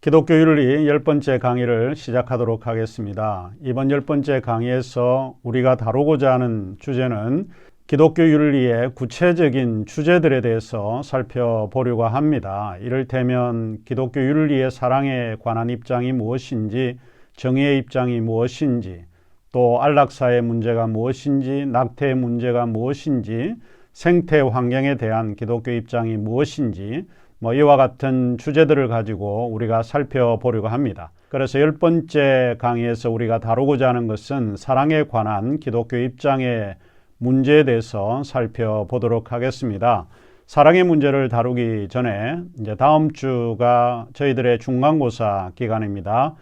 기독교 윤리 10번째 강의를 시작하도록 하겠습니다. 이번 10번째 강의에서 우리가 다루고자 하는 주제는 기독교 윤리의 구체적인 주제들에 대해서 살펴보려고 합니다. 이를테면 기독교 윤리의 사랑에 관한 입장이 무엇인지, 정의의 입장이 무엇인지, 또 안락사의 문제가 무엇인지, 낙태의 문제가 무엇인지, 생태 환경에 대한 기독교 입장이 무엇인지, 이와 같은 주제들을 가지고 우리가 살펴보려고 합니다. 그래서 10번째 강의에서 우리가 다루고자 하는 것은 사랑에 관한 기독교 입장의 문제에 대해서 살펴보도록 하겠습니다. 사랑의 문제를 다루기 전에 이제 다음 주가 저희들의 중간고사 기간입니다.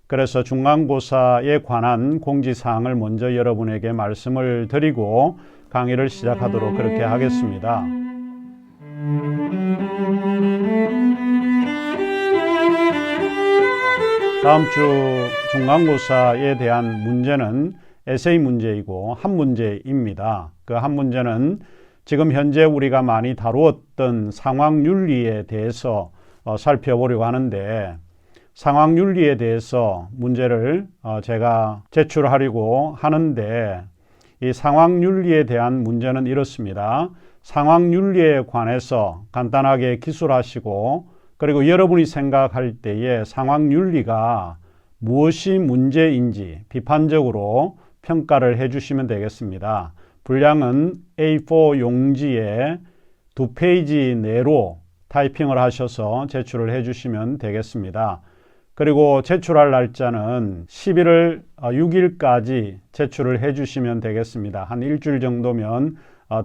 그래서 중간고사에 관한 공지사항을 먼저 여러분에게 말씀을 드리고 강의를 시작하도록 그렇게 하겠습니다. 다음 주 중간고사에 대한 문제는 에세이 문제이고 한 문제입니다. 그 한 문제는 지금 현재 우리가 많이 다루었던 상황윤리에 대해서 살펴보려고 하는데, 상황윤리에 대해서 문제를 제가 제출하려고 하는데, 이 상황윤리에 대한 문제는 이렇습니다. 상황윤리에 관해서 간단하게 기술하시고, 그리고 여러분이 생각할 때에 상황윤리가 무엇이 문제인지 비판적으로 평가를 해주시면 되겠습니다. 분량은 A4 용지에 2페이지 내로 타이핑을 하셔서 제출을 해주시면 되겠습니다. 그리고 제출할 날짜는 11월 6일까지 제출을 해주시면 되겠습니다. 한 일주일 정도면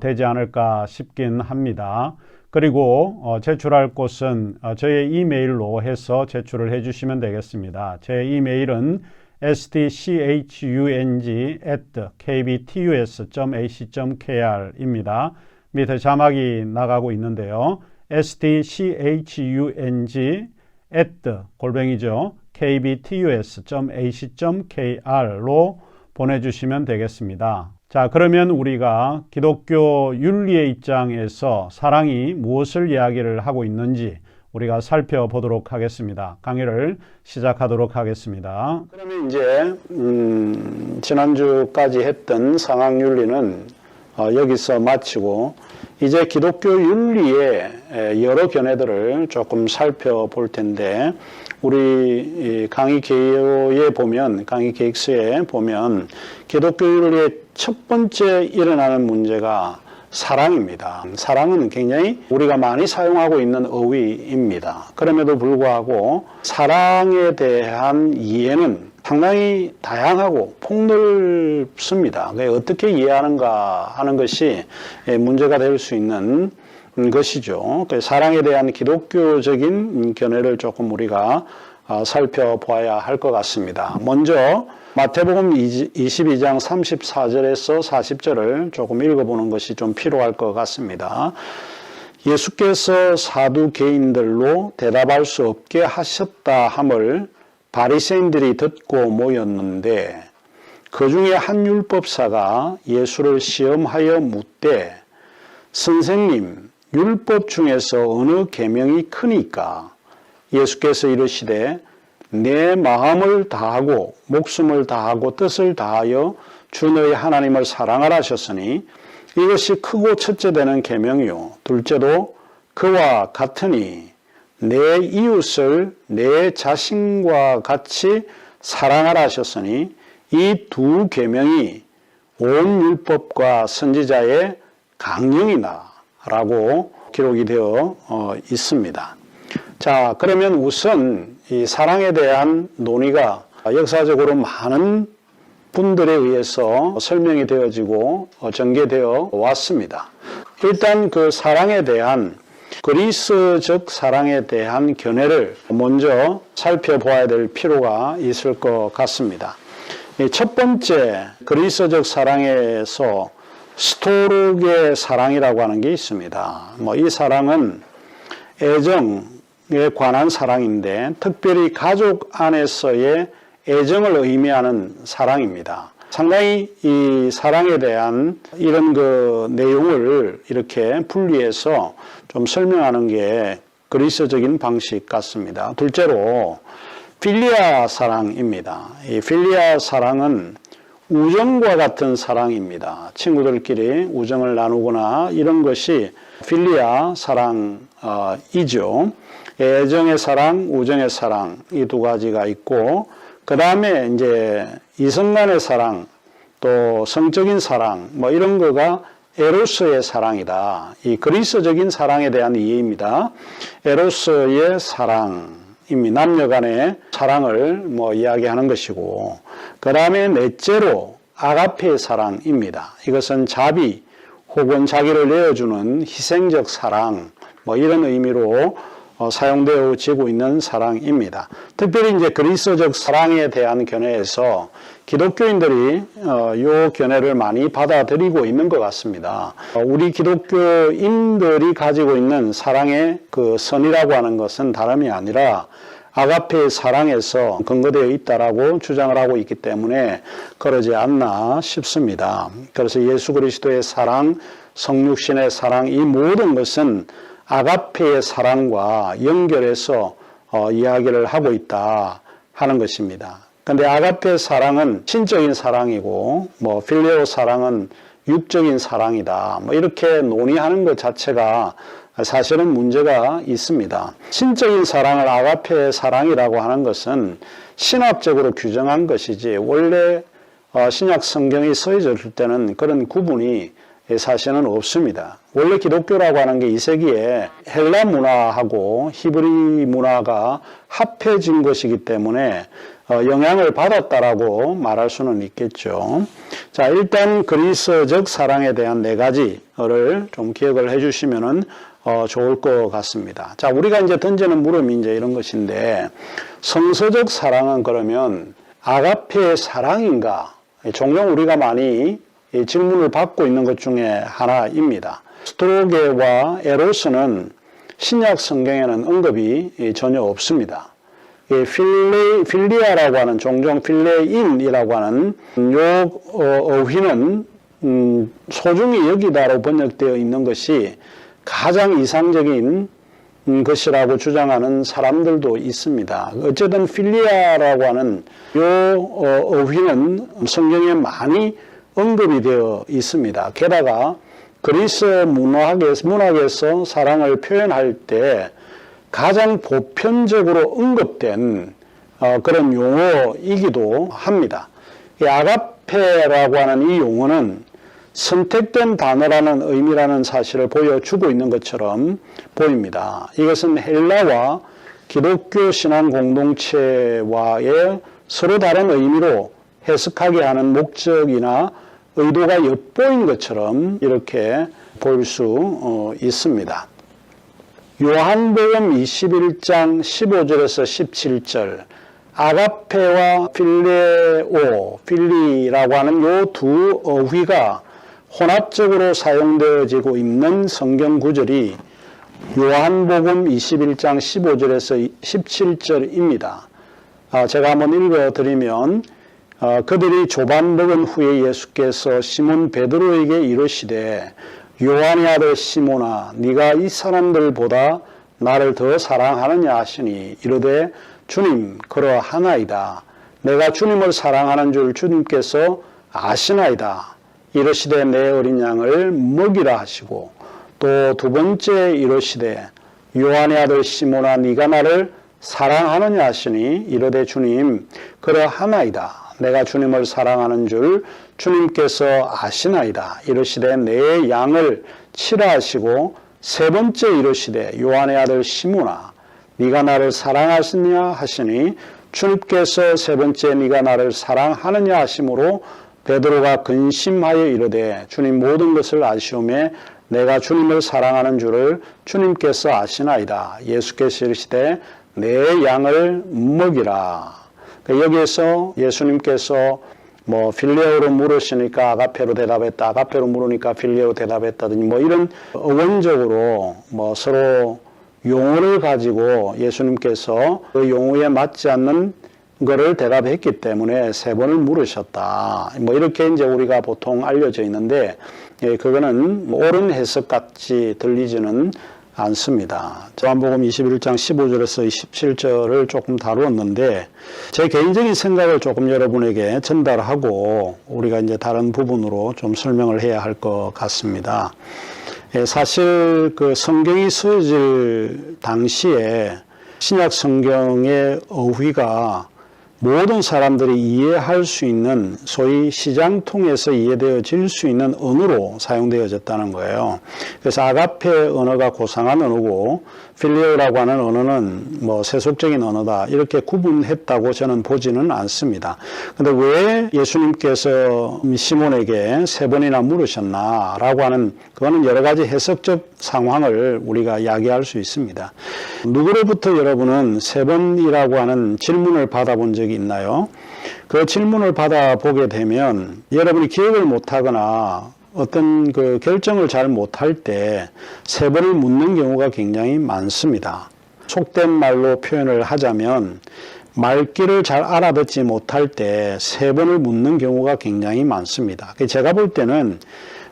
되지 않을까 싶긴 합니다. 그리고 제출할 곳은 저의 이메일로 해서 제출을 해주시면 되겠습니다. 제 이메일은 stchung@kbtus.ac.kr입니다. 밑에 자막이 나가고 있는데요. stchung@kbtus.ac.kr로 보내주시면 되겠습니다. 자, 그러면 우리가 기독교 윤리의 입장에서 사랑이 무엇을 이야기를 하고 있는지 우리가 살펴보도록 하겠습니다. 강의를 시작하도록 하겠습니다. 그러면 이제 지난주까지 했던 상황윤리는 여기서 마치고 이제 기독교 윤리의 여러 견해들을 조금 살펴볼 텐데, 우리 강의 개요에 보면, 강의 계획서에 보면 기독교 윤리의 첫 번째 일어나는 문제가 사랑입니다. 사랑은 굉장히 우리가 많이 사용하고 있는 어휘입니다. 그럼에도 불구하고 사랑에 대한 이해는 상당히 다양하고 폭넓습니다. 어떻게 이해하는가 하는 것이 문제가 될 수 있는 것이죠. 사랑에 대한 기독교적인 견해를 조금 우리가 살펴보아야 할 것 같습니다. 먼저 마태복음 22장 34절에서 40절을 조금 읽어보는 것이 좀 필요할 것 같습니다. 예수께서 사두개인들로 대답할 수 없게 하셨다 함을 바리새인들이 듣고 모였는데, 그 중에 한 율법사가 예수를 시험하여 묻되, 선생님, 율법 중에서 어느 계명이 크니까? 예수께서 이르시되, 내 마음을 다하고 목숨을 다하고 뜻을 다하여 주 너희 하나님을 사랑하라 하셨으니 이것이 크고 첫째 되는 계명이요 둘째도 그와 같으니 내 이웃을 내 자신과 같이 사랑하라 하셨으니 이 두 계명이 온 율법과 선지자의 강령이다 라고 기록이 되어 있습니다. 자, 그러면 우선 이 사랑에 대한 논의가 역사적으로 많은 분들에 의해서 설명이 되어지고 전개되어 왔습니다. 일단 그 사랑에 대한, 그리스적 사랑에 대한 견해를 먼저 살펴보아야 될 필요가 있을 것 같습니다. 첫 번째 그리스적 사랑에서 스토르게 사랑이라고 하는 게 있습니다. 이 사랑은 애정에 관한 사랑인데, 특별히 가족 안에서의 애정을 의미하는 사랑입니다. 상당히 이 사랑에 대한 이런 그 내용을 이렇게 분리해서 좀 설명하는 게 그리스적인 방식 같습니다. 둘째로 필리아 사랑입니다. 이 필리아 사랑은 우정과 같은 사랑입니다. 친구들끼리 우정을 나누거나 이런 것이 필리아 사랑이죠. 애정의 사랑, 우정의 사랑 이 두 가지가 있고 그 다음에 이제 이성 간의 사랑 또 성적인 사랑 뭐 이런 거가 에로스의 사랑이다. 이 그리스적인 사랑에 대한 이해입니다. 에로스의 사랑입니다. 남녀 간의 사랑을 뭐 이야기하는 것이고 그 다음에 넷째로 아가페의 사랑입니다. 이것은 자비 혹은 자기를 내어주는 희생적 사랑 뭐 이런 의미로 사용되어지고 있는 사랑입니다. 특별히 이제 그리스도적 사랑에 대한 견해에서 기독교인들이 이 견해를 많이 받아들이고 있는 것 같습니다. 우리 기독교인들이 가지고 있는 사랑의 그 선이라고 하는 것은 다름이 아니라 아가페의 사랑에서 근거되어 있다라고 주장을 하고 있기 때문에 그러지 않나 싶습니다. 그래서 예수 그리스도의 사랑, 성육신의 사랑 이 모든 것은 아가페의 사랑과 연결해서 이야기를 하고 있다 하는 것입니다. 그런데 아가페의 사랑은 신적인 사랑이고 뭐 필레오 사랑은 육적인 사랑이다. 뭐 이렇게 논의하는 것 자체가 사실은 문제가 있습니다. 신적인 사랑을 아가페의 사랑이라고 하는 것은 신학적으로 규정한 것이지 원래 신약 성경이 쓰여질 때는 그런 구분이 사실은 없습니다. 원래 기독교라고 하는 게 이 세기에 헬라 문화하고 히브리 문화가 합해진 것이기 때문에 영향을 받았다라고 말할 수는 있겠죠. 자, 일단 그리스적 사랑에 대한 네 가지를 좀 기억을 해주시면은 좋을 것 같습니다. 자, 우리가 이제 던지는 물음이 이제 이런 것인데 성서적 사랑은 그러면 아가페의 사랑인가? 종종 우리가 많이 질문을 받고 있는 것 중에 하나입니다. 스토로게와 에로스는 신약 성경에는 언급이 전혀 없습니다. 필리아라고 하는 종종 필레인이라고 하는 요 어휘는 소중히 여기다로 번역되어 있는 것이 가장 이상적인 것이라고 주장하는 사람들도 있습니다. 어쨌든 필리아라고 하는 요 어휘는 성경에 많이 언급이 되어 있습니다. 게다가 그리스 문학에서 사랑을 표현할 때 가장 보편적으로 언급된 그런 용어이기도 합니다. 이 아가페라고 하는 이 용어는 선택된 단어라는 의미라는 사실을 보여주고 있는 것처럼 보입니다. 이것은 헬라와 기독교 신앙 공동체와의 서로 다른 의미로 해석하게 하는 목적이나 의도가 엿보인 것처럼 이렇게 볼 수 있습니다. 요한복음 21장 15절에서 17절 아가페와 필레오, 필리라고 하는 요 두 어휘가 혼합적으로 사용되어지고 있는 성경 구절이 요한복음 21장 15절에서 17절입니다. 제가 한번 읽어드리면 그들이 조반 먹은 후에 예수께서 시몬 베드로에게 이르시되 요한의 아들 시몬아 네가 이 사람들보다 나를 더 사랑하느냐 하시니 이르되 주님 그러하나이다. 내가 주님을 사랑하는 줄 주님께서 아시나이다. 이르시되 내 어린 양을 먹이라 하시고 또 두 번째 이르시되 요한의 아들 시몬아 네가 나를 사랑하느냐 하시니 이르되 주님 그러하나이다. 내가 주님을 사랑하는 줄 주님께서 아시나이다. 이르시되 내 양을 치라 하시고 세 번째 이르시되 요한의 아들 시몬아 네가 나를 사랑하시느냐 하시니 주님께서 세 번째 네가 나를 사랑하느냐 하심으로 베드로가 근심하여 이르되 주님 모든 것을 아시오매 내가 주님을 사랑하는 줄을 주님께서 아시나이다. 예수께서 이르시되 내 양을 먹이라. 여기에서 예수님께서 뭐 필레오로 물으시니까 아가페로 대답했다. 아가페로 물으니까 필레오 대답했다든지 뭐 이런 어원적으로 뭐 서로 용어를 가지고 예수님께서 그 용어에 맞지 않는 거를 대답했기 때문에 세 번을 물으셨다. 뭐 이렇게 이제 우리가 보통 알려져 있는데 그거는 옳은 해석 같이 들리지는 않습니다. 요한복음 21장 15절에서 17절을 조금 다루었는데 제 개인적인 생각을 조금 여러분에게 전달하고 우리가 이제 다른 부분으로 좀 설명을 해야 할 것 같습니다. 사실 그 성경이 쓰여질 당시에 신약 성경의 어휘가 모든 사람들이 이해할 수 있는 소위 시장 통해서 이해되어질 수 있는 언어로 사용되어졌다는 거예요. 그래서 아가페 언어가 고상한 언어고 필리오라고 하는 언어는 뭐 세속적인 언어다 이렇게 구분했다고 저는 보지는 않습니다. 근데 왜 예수님께서 시몬에게 3번이나 물으셨나라고 하는 그거는 여러 가지 해석적 상황을 우리가 이야기할 수 있습니다. 누구로부터 여러분은 3번이라고 하는 질문을 받아본 적이 있나요? 그 질문을 받아보게 되면 여러분이 기억을 못하거나 어떤 그 결정을 잘 못할 때 3번을 묻는 경우가 굉장히 많습니다. 속된 말로 표현을 하자면 말귀를 잘 알아듣지 못할 때 3번을 묻는 경우가 굉장히 많습니다. 제가 볼 때는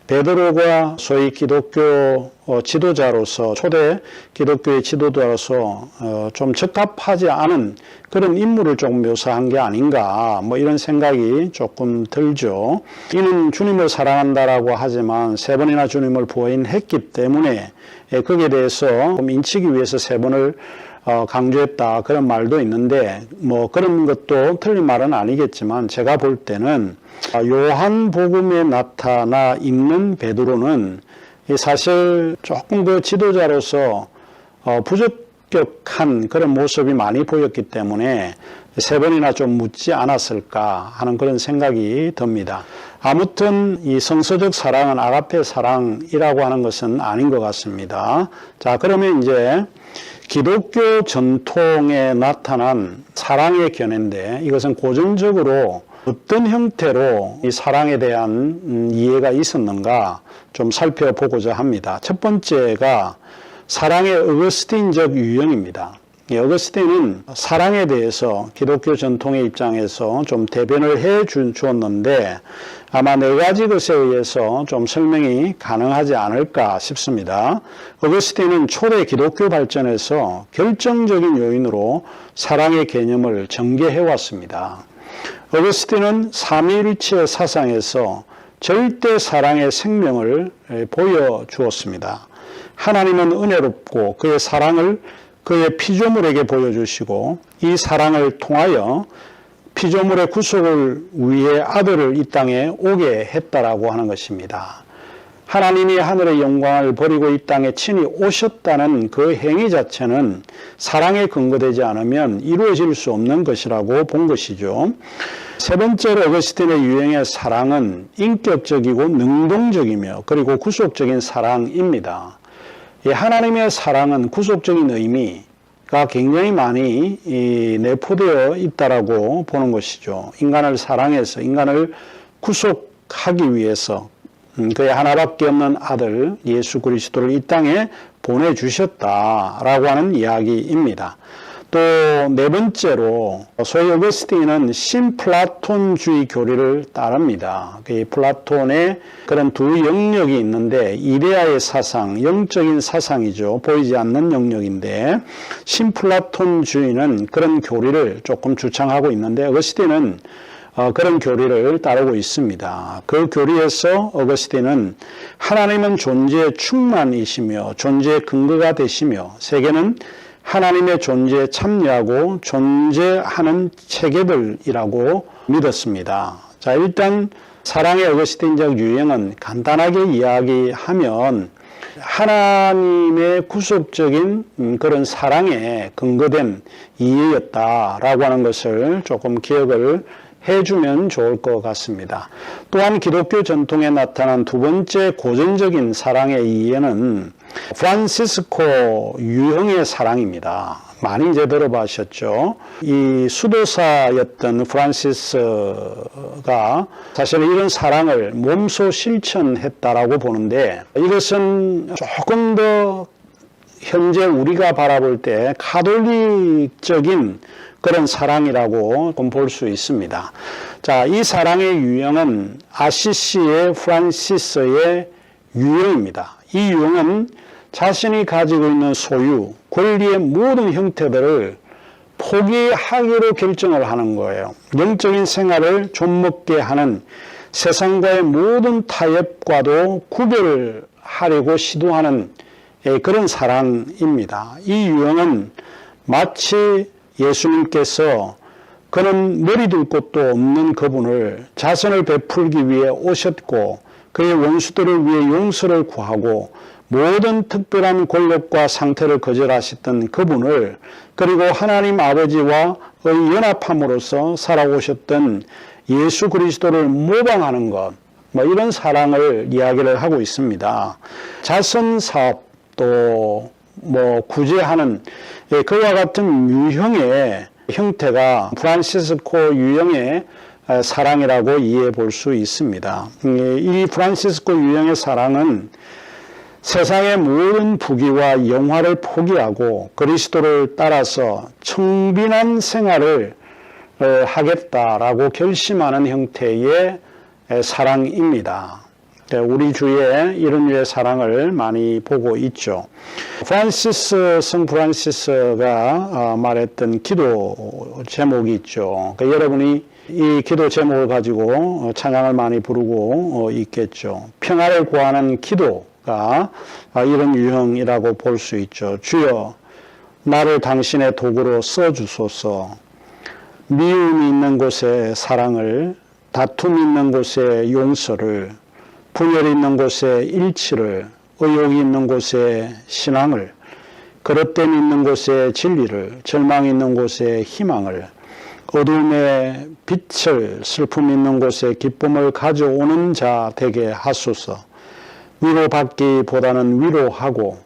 베드로가 소위 기독교 지도자로서 초대 기독교의 지도자로서 좀 적합하지 않은 그런 인물을 조금 묘사한 게 아닌가 뭐 이런 생각이 조금 들죠. 이는 주님을 사랑한다라고 하지만 3번이나 주님을 부인했기 때문에 거기에 대해서 인치기 위해서 3번을 강조했다 그런 말도 있는데 뭐 그런 것도 틀린 말은 아니겠지만 제가 볼 때는 요한복음에 나타나 있는 베드로는 사실 조금 그 지도자로서 부적격한 그런 모습이 많이 보였기 때문에 3번이나 좀 묻지 않았을까 하는 그런 생각이 듭니다. 아무튼 이 성서적 사랑은 아가페 사랑이라고 하는 것은 아닌 것 같습니다. 자, 그러면 이제 기독교 전통에 나타난 사랑의 견해인데 이것은 고전적으로 어떤 형태로 이 사랑에 대한 이해가 있었는가 좀 살펴보고자 합니다. 첫 번째가 사랑의 어거스틴적 유형입니다. 어거스틴은 사랑에 대해서 기독교 전통의 입장에서 좀 대변을 해 주었는데 아마 4가지 것에 의해서 좀 설명이 가능하지 않을까 싶습니다. 어거스틴은 초대 기독교 발전에서 결정적인 요인으로 사랑의 개념을 전개해 왔습니다. 어거스틴은 삼위일체의 사상에서 절대 사랑의 생명을 보여주었습니다. 하나님은 은혜롭고 그의 사랑을 그의 피조물에게 보여주시고 이 사랑을 통하여 피조물의 구속을 위해 아들을 이 땅에 오게 했다라고 하는 것입니다. 하나님이 하늘의 영광을 버리고 이 땅에 친히 오셨다는 그 행위 자체는 사랑에 근거되지 않으면 이루어질 수 없는 것이라고 본 것이죠. 세 번째로 어거스틴의 유형의 사랑은 인격적이고 능동적이며 그리고 구속적인 사랑입니다. 하나님의 사랑은 구속적인 의미가 굉장히 많이 내포되어 있다라고 보는 것이죠. 인간을 사랑해서 인간을 구속하기 위해서 그의 하나밖에 없는 아들 예수 그리스도를 이 땅에 보내주셨다라고 하는 이야기입니다. 또 4번째로 소위 어거스틴은 신플라톤주의 교리를 따릅니다. 플라톤의 그런 두 영역이 있는데 이데아의 사상, 영적인 사상이죠. 보이지 않는 영역인데 신플라톤주의는 그런 교리를 조금 주창하고 있는데 어거스틴은 그런 교리를 따르고 있습니다. 그 교리에서 어거스틴은 하나님은 존재의 충만이시며 존재의 근거가 되시며 세계는 하나님의 존재에 참여하고 존재하는 체계들이라고 믿었습니다. 자, 일단 사랑의 어거스틴적 유형은 간단하게 이야기하면 하나님의 구속적인 그런 사랑에 근거된 이해였다라고 하는 것을 조금 기억을 해주면 좋을 것 같습니다. 또한 기독교 전통에 나타난 두 번째 고전적인 사랑의 이해는 프란시스코 유형의 사랑입니다. 많이 이제 들어보셨죠. 이 수도사였던 프란시스가 사실은 이런 사랑을 몸소 실천했다라고 보는데 이것은 조금 더 현재 우리가 바라볼 때 가톨릭적인 그런 사랑이라고 볼 수 있습니다. 자, 이 사랑의 유형은 아시시의 프란시스의 유형입니다. 이 유형은 자신이 가지고 있는 소유, 권리의 모든 형태들을 포기하기로 결정을 하는 거예요. 영적인 생활을 좀먹게 하는 세상과의 모든 타협과도 구별하려고 시도하는 그런 사랑입니다. 이 유형은 마치 예수님께서 그는 머리 둘 곳도 없는 그분을 자선을 베풀기 위해 오셨고 그의 원수들을 위해 용서를 구하고 모든 특별한 권력과 상태를 거절하셨던 그분을 그리고 하나님 아버지와의 연합함으로써 살아오셨던 예수 그리스도를 모방하는 것, 이런 사랑을 이야기를 하고 있습니다. 자선 사업도 구제하는 그와 같은 유형의 형태가 프란시스코 유형의 사랑이라고 이해해 볼 수 있습니다. 이 프란시스코 유형의 사랑은 세상의 모든 부귀와 영화를 포기하고 그리스도를 따라서 청빈한 생활을 하겠다라고 결심하는 형태의 사랑입니다. 우리 주위에 이런 류의 사랑을 많이 보고 있죠. 성 프란시스가 말했던 기도 제목이 있죠. 그러니까 여러분이 이 기도 제목을 가지고 찬양을 많이 부르고 있겠죠. 평화를 구하는 기도가 이런 유형이라고 볼 수 있죠. 주여, 나를 당신의 도구로 써주소서. 미움이 있는 곳에 사랑을, 다툼이 있는 곳에 용서를, 분열이 있는 곳에 일치를, 의욕이 있는 곳에 신앙을, 그릇됨이 있는 곳에 진리를, 절망이 있는 곳에 희망을, 어둠의 빛을, 슬픔이 있는 곳에 기쁨을 가져오는 자 되게 하소서. 위로받기보다는 위로하고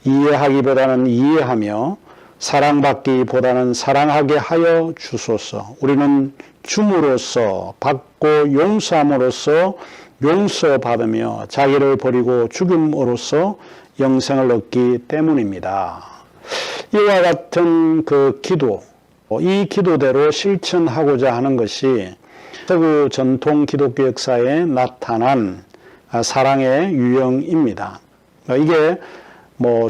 이해하기보다는 이해하며 사랑받기보다는 사랑하게 하여 주소서. 우리는 줌으로써 받고 용서함으로써 용서받으며 자기를 버리고 죽음으로써 영생을 얻기 때문입니다. 이와 같은 그 기도, 이 기도대로 실천하고자 하는 것이 서구 전통 기독교 역사에 나타난 사랑의 유형입니다. 이게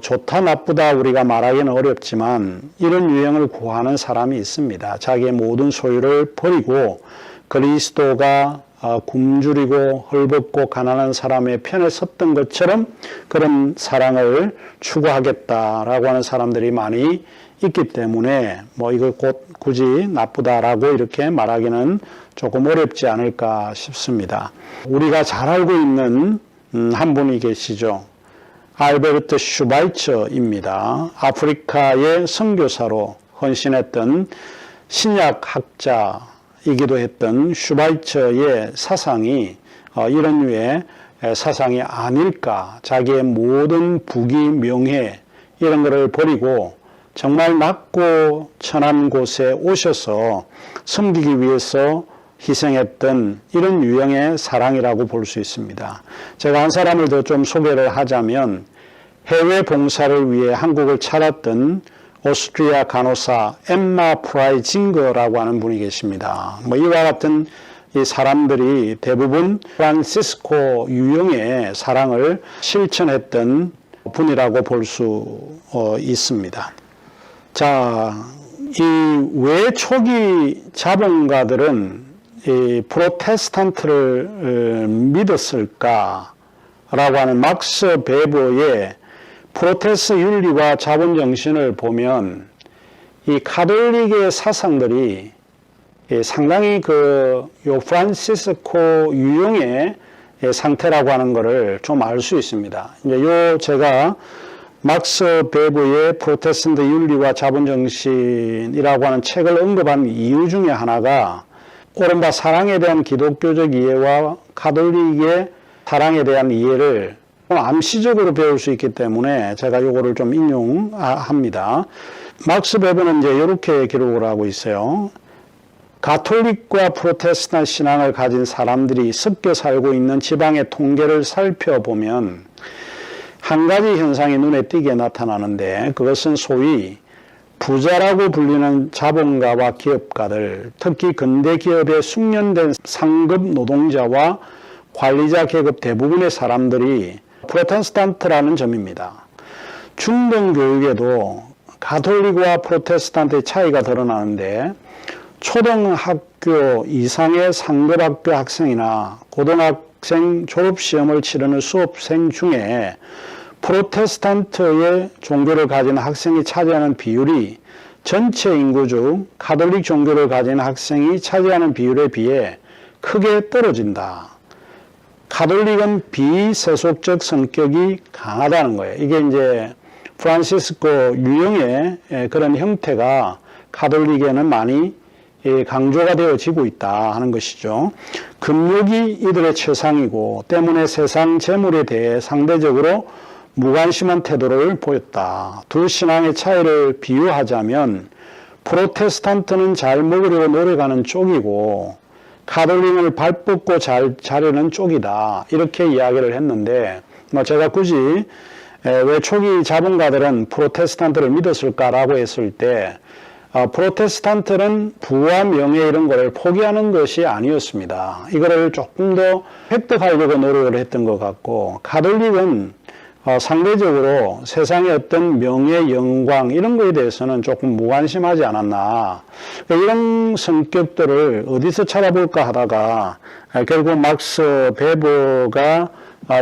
좋다 나쁘다 우리가 말하기는 어렵지만 이런 유형을 구하는 사람이 있습니다. 자기의 모든 소유를 버리고 그리스도가 굶주리고 헐벗고 가난한 사람의 편에 섰던 것처럼 그런 사랑을 추구하겠다라고 하는 사람들이 많이 있기 때문에 이걸 굳이 나쁘다라고 이렇게 말하기는 조금 어렵지 않을까 싶습니다. 우리가 잘 알고 있는 한 분이 계시죠. 알베르트 슈바이처입니다. 아프리카의 선교사로 헌신했던 신약학자이기도 했던 슈바이처의 사상이 이런 류의 사상이 아닐까. 자기의 모든 부귀, 명예 이런 것을 버리고 정말 낮고 천한 곳에 오셔서 섬기기 위해서 희생했던 이런 유형의 사랑이라고 볼 수 있습니다. 제가 한 사람을 더 좀 소개를 하자면 해외 봉사를 위해 한국을 찾았던 오스트리아 간호사 엠마 프라이징거라고 하는 분이 계십니다. 이와 같은 이 사람들이 대부분 프란시스코 유형의 사랑을 실천했던 분이라고 볼 수 있습니다. 자, 이 왜 초기 자본가들은 이 프로테스탄트를 믿었을까라고 하는 막스 베버의 프로테스트 윤리와 자본 정신을 보면 이 카톨릭의 사상들이 상당히 요 프란시스코 유형의 상태라고 하는 것을 좀 알 수 있습니다. 이제 제가 막스 베버의 프로테스탄트 윤리와 자본 정신이라고 하는 책을 언급한 이유 중에 하나가 오른바 사랑에 대한 기독교적 이해와 가톨릭의 사랑에 대한 이해를 암시적으로 배울 수 있기 때문에 제가 요거를 좀 인용합니다. 막스 베버는 이제 이렇게 기록을 하고 있어요. 가톨릭과 프로테스탄트 신앙을 가진 사람들이 섞여 살고 있는 지방의 통계를 살펴보면 한 가지 현상이 눈에 띄게 나타나는데 그것은 소위 부자라고 불리는 자본가와 기업가들, 특히 근대 기업에 숙련된 상급 노동자와 관리자 계급 대부분의 사람들이 프로테스탄트라는 점입니다. 중등 교육에도 가톨릭과 프로테스탄트의 차이가 드러나는데 초등학교 이상의 상급학교 학생이나 고등학생 졸업시험을 치르는 수업생 중에 프로테스탄트의 종교를 가진 학생이 차지하는 비율이 전체 인구 중 가톨릭 종교를 가진 학생이 차지하는 비율에 비해 크게 떨어진다. 가톨릭은 비세속적 성격이 강하다는 거예요. 이게 이제 프란시스코 유형의 그런 형태가 가톨릭에는 많이 강조가 되어지고 있다 하는 것이죠. 금욕이 이들의 최상이고 때문에 세상 재물에 대해 상대적으로 무관심한 태도를 보였다. 두 신앙의 차이를 비유하자면 프로테스탄트는 잘 먹으려고 노력하는 쪽이고 가톨릭을 발 뻗고 잘 자려는 쪽이다. 이렇게 이야기를 했는데 제가 굳이 왜 초기 자본가들은 프로테스탄트를 믿었을까라고 했을 때 프로테스탄트는 부와 명예 이런 거를 포기하는 것이 아니었습니다. 이거를 조금 더 획득하려고 노력을 했던 것 같고 가톨릭은 상대적으로 세상의 어떤 명예, 영광 이런 거에 대해서는 조금 무관심하지 않았나. 이런 성격들을 어디서 찾아볼까 하다가 결국 막스 베버가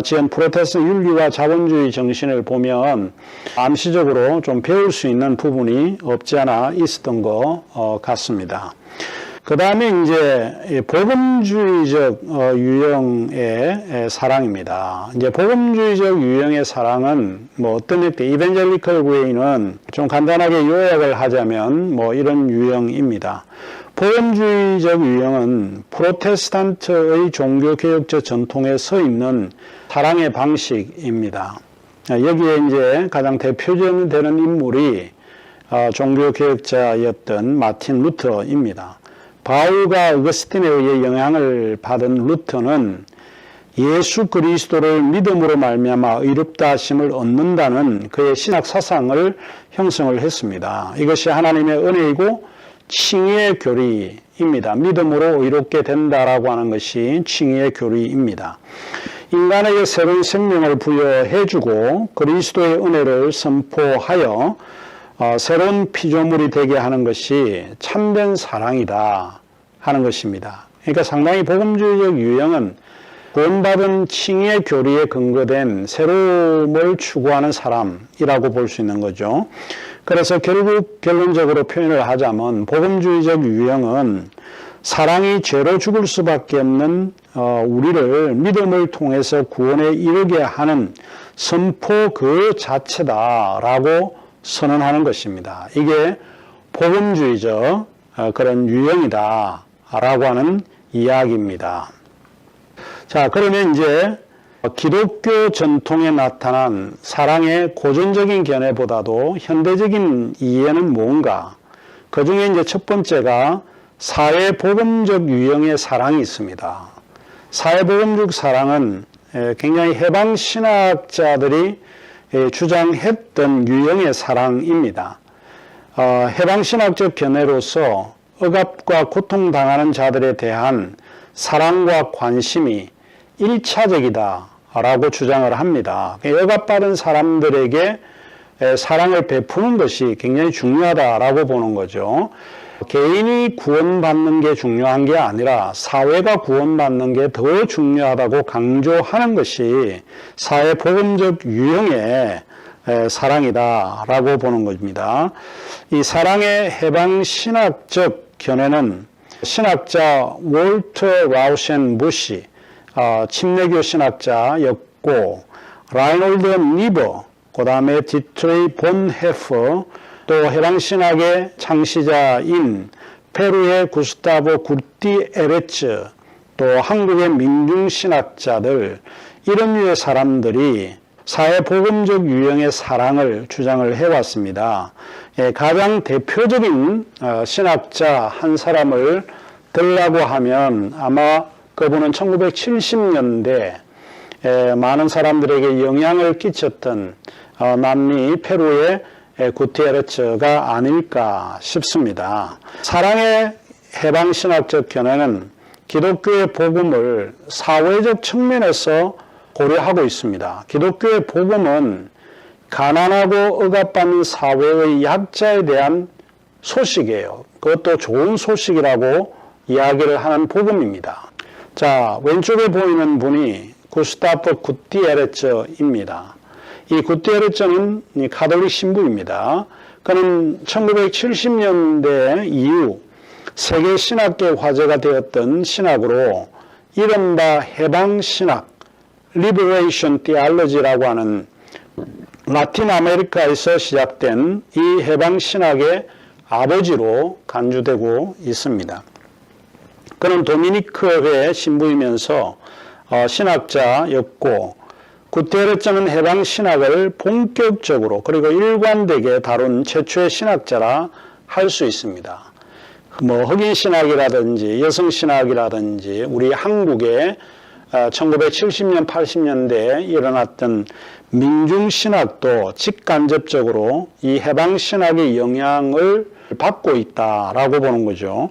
지은 프로테스탄트 윤리와 자본주의 정신을 보면 암시적으로 좀 배울 수 있는 부분이 없지 않아 있었던 것 같습니다. 그 다음에 이제 복음주의적 유형의 사랑입니다. 이제 복음주의적 유형의 사랑은 어떤 형태, 이벤젤리컬 웨이는 좀 간단하게 요약을 하자면 이런 유형입니다. 복음주의적 유형은 프로테스탄트의 종교개혁적 전통에 서 있는 사랑의 방식입니다. 여기에 이제 가장 대표되는 인물이 종교개혁자였던 마틴 루터입니다. 바울과 어거스틴에 의해 영향을 받은 루터는 예수 그리스도를 믿음으로 말미암아 의롭다 하심을 얻는다는 그의 신학 사상을 형성을 했습니다. 이것이 하나님의 은혜이고 칭의의 교리입니다. 믿음으로 의롭게 된다라고 하는 것이 칭의의 교리입니다. 인간에게 새로운 생명을 부여해주고 그리스도의 은혜를 선포하여 새로운 피조물이 되게 하는 것이 참된 사랑이다 하는 것입니다. 그러니까 상당히 복음주의적 유형은 구원받은 칭의의 교리에 근거된 새로움을 추구하는 사람이라고 볼 수 있는 거죠. 그래서 결국 결론적으로 표현을 하자면 복음주의적 유형은 사랑이 죄로 죽을 수밖에 없는 우리를 믿음을 통해서 구원에 이르게 하는 선포 그 자체다라고 선언하는 것입니다. 이게 복음주의적 그런 유형이다라고 하는 이야기입니다. 자, 그러면 이제 기독교 전통에 나타난 사랑의 고전적인 견해보다도 현대적인 이해는 뭔가? 그 중에 이제 첫 번째가 사회복음적 유형의 사랑이 있습니다. 사회복음적 사랑은 굉장히 해방신학자들이 주장했던 유형의 사랑입니다. 해방신학적 견해로서 억압과 고통당하는 자들에 대한 사랑과 관심이 1차적이다라고 주장을 합니다. 억압받은 사람들에게 사랑을 베푸는 것이 굉장히 중요하다라고 보는 거죠. 개인이 구원받는 게 중요한 게 아니라 사회가 구원받는 게 더 중요하다고 강조하는 것이 사회복음적 유형의 사랑이다라고 보는 것입니다. 이 사랑의 해방신학적 견해는 신학자 월터 라우센 부시, 침례교 신학자였고 라이놀드 니버, 그 다음에 디트레이 본 헤퍼, 또 해방신학의 창시자인 페루의 구스타보 구티 에레츠, 또 한국의 민중신학자들, 이런 류의 사람들이 사회복음적 유형의 사랑을 주장을 해왔습니다. 가장 대표적인 신학자 한 사람을 들라고 하면 아마 그분은 1970년대 많은 사람들에게 영향을 끼쳤던 남미 페루의 구티에레츠가 아닐까 싶습니다. 사랑의 해방신학적 견해는 기독교의 복음을 사회적 측면에서 고려하고 있습니다. 기독교의 복음은 가난하고 억압받는 사회의 약자에 대한 소식이에요. 그것도 좋은 소식이라고 이야기를 하는 복음입니다. 자, 왼쪽에 보이는 분이 구스타프 구티에레츠입니다. 이 구티에레츠는 가톨릭 신부입니다. 그는 1970년대 이후 세계 신학계 화제가 되었던 신학으로 이른바 해방신학, Liberation Theology라고 하는 라틴 아메리카에서 시작된 이 해방신학의 아버지로 간주되고 있습니다. 그는 도미니크회 신부이면서 신학자였고 구테레츠는 해방신학을 본격적으로 그리고 일관되게 다룬 최초의 신학자라 할 수 있습니다. 뭐 흑인신학이라든지 여성신학이라든지 우리 한국의 1970년 80년대에 일어났던 민중신학도 직간접적으로 이 해방신학의 영향을 받고 있다라고 보는 거죠.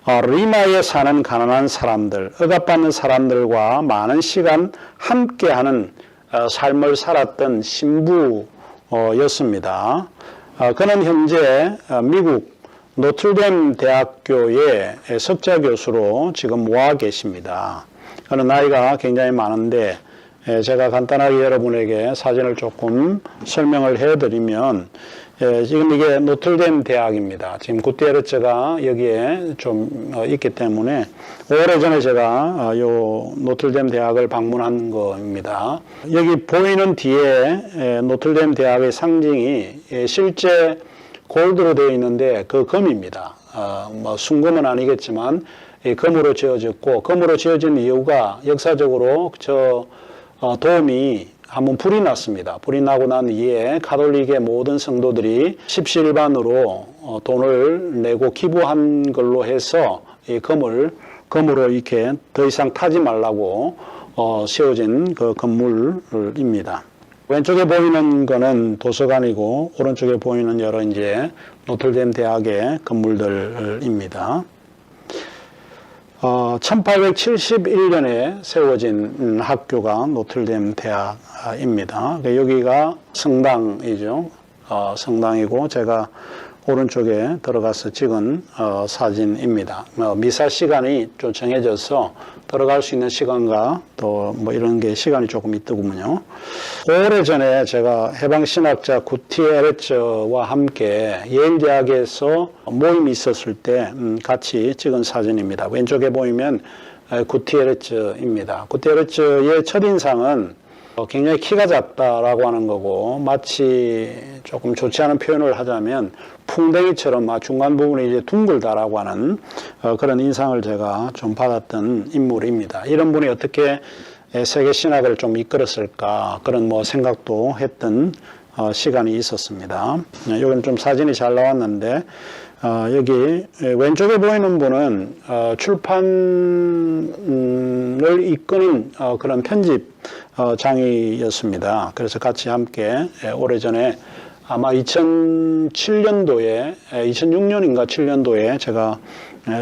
리마에 사는 가난한 사람들, 억압받는 사람들과 많은 시간 함께하는 삶을 살았던 신부였습니다. 그는 현재 미국 노틀댐 대학교의 석좌 교수로 지금 모아 계십니다. 그는 나이가 굉장히 많은데 제가 간단하게 여러분에게 사진을 조금 설명을 해드리면 지금 이게 노틀댐 대학입니다. 지금 구테레츠가 여기에 좀 있기 때문에 오래전에 제가 요 노틀댐 대학을 방문한 겁니다. 여기 보이는 뒤에 노틀댐 대학의 상징이 실제 골드로 되어 있는데 그 금입니다. 뭐 순금은 아니겠지만 금으로 지어졌고 금으로 지어진 이유가 역사적으로 도움이 한번 불이 났습니다. 불이 나고 난 이후에 가톨릭의 모든 성도들이 십시일반으로 돈을 내고 기부한 걸로 해서 이 금으로 이렇게 더 이상 타지 말라고 세워진 그 건물입니다. 왼쪽에 보이는 거는 도서관이고 오른쪽에 보이는 여러 이제 노틀댐 대학의 건물들입니다. 1871년에 세워진 학교가 노틀댐 대학입니다. 여기가 성당이죠. 성당이고 제가 오른쪽에 들어가서 찍은 사진입니다. 미사 시간이 좀 정해져서 들어갈 수 있는 시간과 또 뭐 이런 게 시간이 조금 있더군요. 오래전에 제가 해방신학자 구티에레츠와 함께 예일 대학에서 모임이 있었을 때 같이 찍은 사진입니다. 왼쪽에 보이면 구티에레츠입니다. 구티에레츠의 첫인상은 굉장히 키가 작다라고 하는 거고 마치 조금 좋지 않은 표현을 하자면 풍뎅이처럼 중간 부분이 이제 둥글다라고 하는 그런 인상을 제가 좀 받았던 인물입니다. 이런 분이 어떻게 세계 신학을 좀 이끌었을까 그런 뭐 생각도 했던 시간이 있었습니다. 여기는 좀 사진이 잘 나왔는데 여기 왼쪽에 보이는 분은 출판을 이끄는 그런 편집장이었습니다. 그래서 같이 함께 오래전에 아마 2007년도에 2006년인가 7년도에 제가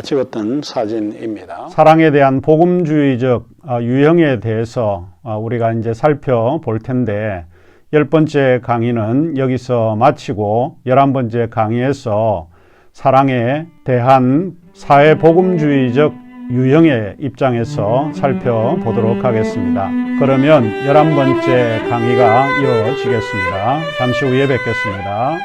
찍었던 사진입니다. 사랑에 대한 복음주의적 유형에 대해서 우리가 이제 살펴볼 텐데 10번째 강의는 여기서 마치고 11번째 강의에서 사랑에 대한 사회복음주의적 유형의 입장에서 살펴보도록 하겠습니다. 그러면 11번째 강의가 이어지겠습니다. 잠시 후에 뵙겠습니다.